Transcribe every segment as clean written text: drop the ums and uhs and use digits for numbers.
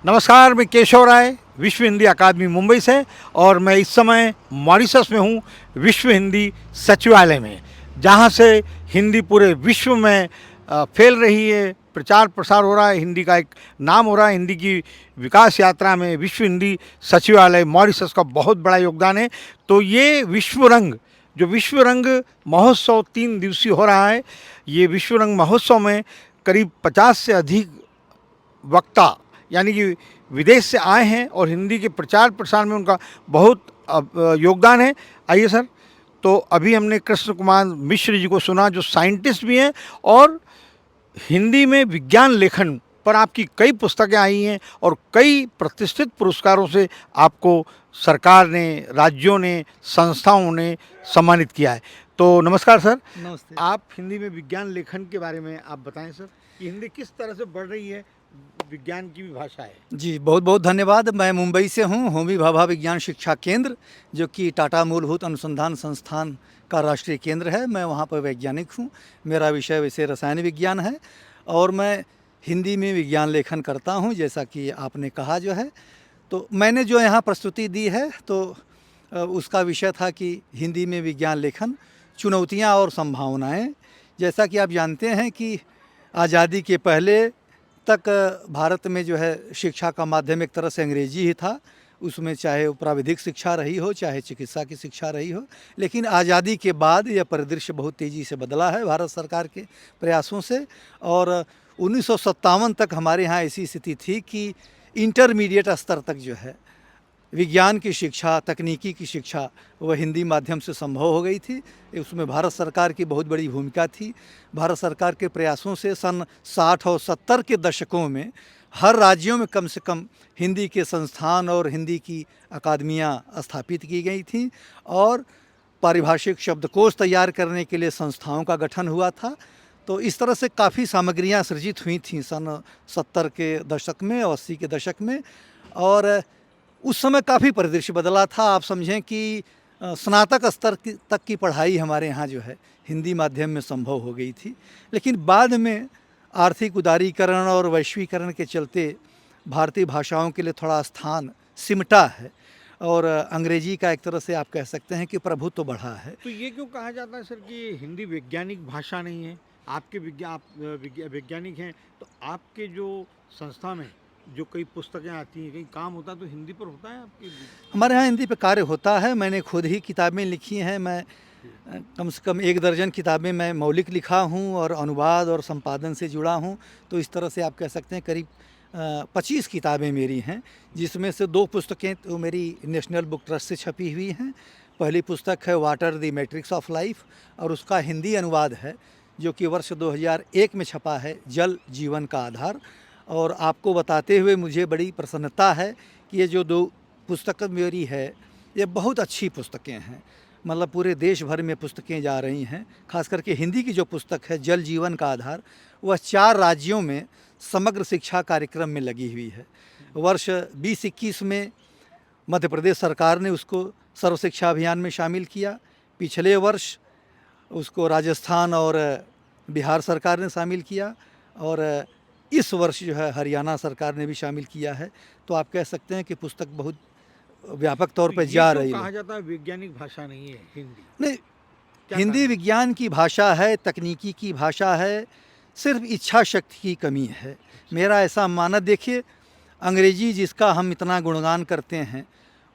नमस्कार, मैं केशव राय विश्व हिंदी अकादमी मुंबई से और मैं इस समय मॉरिशस में हूँ, विश्व हिंदी सचिवालय में, जहाँ से हिंदी पूरे विश्व में फैल रही है, प्रचार प्रसार हो रहा है, हिंदी का एक नाम हो रहा है। हिंदी की विकास यात्रा में विश्व हिंदी सचिवालय मॉरिशस का बहुत बड़ा योगदान है। तो ये विश्व रंग, जो विश्व रंग महोत्सव 3 दिवसीय हो रहा है, ये विश्व रंग महोत्सव में करीब 50 से अधिक वक्ता यानी कि विदेश से आए हैं और हिंदी के प्रचार प्रसार में उनका बहुत योगदान है। आइए सर, तो अभी हमने कृष्ण कुमार मिश्र जी को सुना, जो साइंटिस्ट भी हैं और हिंदी में विज्ञान लेखन पर आपकी कई पुस्तकें आई हैं और कई प्रतिष्ठित पुरस्कारों से आपको सरकार ने, राज्यों ने, संस्थाओं ने सम्मानित किया है। तो नमस्कार सर। नमस्ते। आप हिंदी में विज्ञान लेखन के बारे में आप बताएं सर, कि हिंदी किस तरह से बढ़ रही है, विज्ञान की भी भाषा है। जी, बहुत बहुत धन्यवाद। मैं मुंबई से हूँ, होमी भाभा विज्ञान शिक्षा केंद्र, जो कि टाटा मूलभूत अनुसंधान संस्थान का राष्ट्रीय केंद्र है। मैं वहाँ पर वैज्ञानिक हूँ। मेरा विषय वैसे रसायन विज्ञान है और मैं हिंदी में विज्ञान लेखन करता हूँ, जैसा कि आपने कहा जो है। तो मैंने जो यहाँ प्रस्तुति दी है, तो उसका विषय था कि हिंदी में विज्ञान लेखन, चुनौतियाँ और संभावनाएँ। जैसा कि आप जानते हैं कि आज़ादी के पहले तक भारत में जो है शिक्षा का माध्यम एक तरह से अंग्रेजी ही था। उसमें चाहे वो प्राविधिक शिक्षा रही हो, चाहे चिकित्सा की शिक्षा रही हो। लेकिन आज़ादी के बाद यह परिदृश्य बहुत तेज़ी से बदला है भारत सरकार के प्रयासों से, और 1957 तक हमारे यहाँ ऐसी स्थिति थी कि इंटरमीडिएट स्तर तक जो है विज्ञान की शिक्षा, तकनीकी की शिक्षा, वह हिंदी माध्यम से संभव हो गई थी। उसमें भारत सरकार की बहुत बड़ी भूमिका थी। भारत सरकार के प्रयासों से सन 60 और 70 के दशकों में हर राज्यों में कम से कम हिंदी के संस्थान और हिंदी की अकादमियाँ स्थापित की गई थीं और पारिभाषिक शब्दकोश तैयार करने के लिए संस्थाओं का गठन हुआ था। तो इस तरह से काफ़ी सामग्रियाँ सृजित हुई थीं सन 70 के दशक में और 80 के दशक में। और उस समय काफ़ी परिदृश्य बदला था। आप समझें कि स्नातक स्तर तक की पढ़ाई हमारे यहाँ जो है हिंदी माध्यम में संभव हो गई थी। लेकिन बाद में आर्थिक उदारीकरण और वैश्वीकरण के चलते भारतीय भाषाओं के लिए थोड़ा स्थान सिमटा है और अंग्रेजी का एक तरह से आप कह सकते हैं कि प्रभुत्व बढ़ा है। तो ये क्यों कहा जाता है सर कि हिंदी वैज्ञानिक भाषा नहीं है? आपके वैज्ञानिक हैं, तो आपके जो संस्था में जो कई पुस्तकें आती हैं, कहीं काम होता है, तो हिंदी पर होता है आपकी? हमारे यहाँ हिंदी पे कार्य होता है। मैंने खुद ही किताबें लिखी हैं। मैं कम से कम 1 दर्जन किताबें मैं मौलिक लिखा हूँ और अनुवाद और संपादन से जुड़ा हूँ। तो इस तरह से आप कह सकते हैं करीब 25 किताबें मेरी हैं, जिसमें से 2 पुस्तकें तो मेरी नेशनल बुक ट्रस्ट से छपी हुई हैं। पहली पुस्तक है water the matrix of life, और उसका हिंदी अनुवाद है जो कि वर्ष 2001 में छपा है, जल जीवन का आधार। और आपको बताते हुए मुझे बड़ी प्रसन्नता है कि ये जो 2 पुस्तक मेरी है, ये बहुत अच्छी पुस्तकें हैं। मतलब पूरे देश भर में पुस्तकें जा रही हैं। खास करके हिंदी की जो पुस्तक है जल जीवन का आधार, वह 4 राज्यों में समग्र शिक्षा कार्यक्रम में लगी हुई है। वर्ष 2021 में मध्य प्रदेश सरकार ने उसको सर्व शिक्षा अभियान में शामिल किया। पिछले वर्ष उसको राजस्थान और बिहार सरकार ने शामिल किया और इस वर्ष जो है हरियाणा सरकार ने भी शामिल किया है। तो आप कह सकते हैं कि पुस्तक बहुत व्यापक तौर पर जा रही है। कहा जाता है वैज्ञानिक भाषा नहीं है हिंदी? नहीं, हिंदी विज्ञान की भाषा है, तकनीकी की भाषा है, सिर्फ इच्छा शक्ति की कमी है। मेरा ऐसा मानना, देखिए अंग्रेजी जिसका हम इतना गुणगान करते हैं,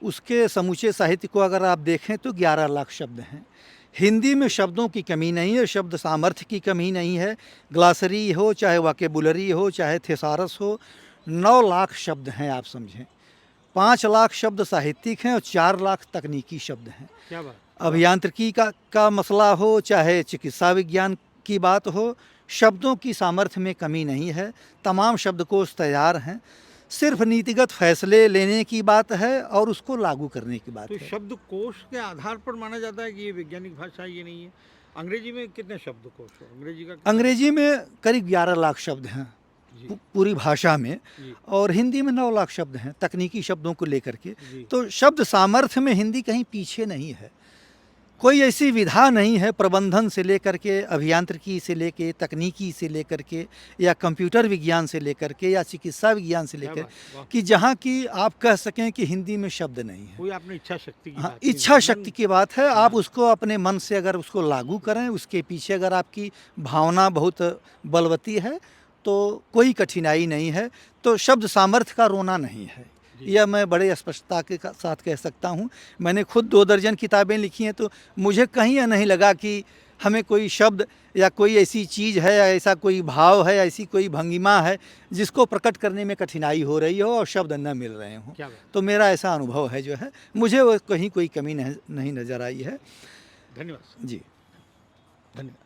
उसके समूचे साहित्य को अगर आप देखें तो 11 लाख शब्द हैं। हिंदी में शब्दों की कमी नहीं है, शब्द सामर्थ्य की कमी नहीं है। ग्लासरी हो, चाहे वाकेबुलरी हो, चाहे थेसारस हो, 9 लाख शब्द हैं आप समझें। 5 लाख शब्द साहित्यिक हैं और 4 लाख तकनीकी शब्द हैं। क्या बात? अभियांत्रिकी का मसला हो, चाहे चिकित्सा विज्ञान की बात हो, शब्दों की सामर्थ्य में कमी नहीं है। तमाम शब्दकोश तैयार हैं। सिर्फ नीतिगत फैसले लेने की बात है और उसको लागू करने की बात तो है। शब्दकोश के आधार पर माना जाता है कि ये वैज्ञानिक भाषा ये नहीं है। अंग्रेजी में कितने शब्दकोश हो? अंग्रेजी का अंग्रेजी में करीब 11 लाख शब्द हैं पूरी भाषा में, और हिंदी में 9 लाख शब्द हैं तकनीकी शब्दों को लेकर के। तो शब्द सामर्थ्य में हिंदी कहीं पीछे नहीं है। कोई ऐसी विधा नहीं है प्रबंधन से लेकर के, अभियांत्रिकी से लेके, तकनीकी से लेकर के, या कंप्यूटर विज्ञान से लेकर के, या चिकित्सा विज्ञान से लेकर, वाह। कि जहाँ की आप कह सकें कि हिंदी में शब्द नहीं है। कोई आपने इच्छा शक्ति की हाँ, बात की। इच्छा शक्ति की बात है। आप उसको अपने मन से अगर उसको लागू करें, उसके पीछे अगर आपकी भावना बहुत बलवती है, तो कोई कठिनाई नहीं है। तो शब्द सामर्थ्य का रोना नहीं है, यह मैं बड़े स्पष्टता के साथ कह सकता हूँ। मैंने खुद 2 दर्जन किताबें लिखी हैं, तो मुझे कहीं यह नहीं लगा कि हमें कोई शब्द या कोई ऐसी चीज़ है, या ऐसा कोई भाव है, ऐसी कोई भंगिमा है जिसको प्रकट करने में कठिनाई हो रही हो और शब्द न मिल रहे हों। क्या बात। तो मेरा ऐसा अनुभव है जो है, मुझे वो कहीं कोई कमी नहीं नज़र आई है। धन्यवाद। जी। धन्यवाद।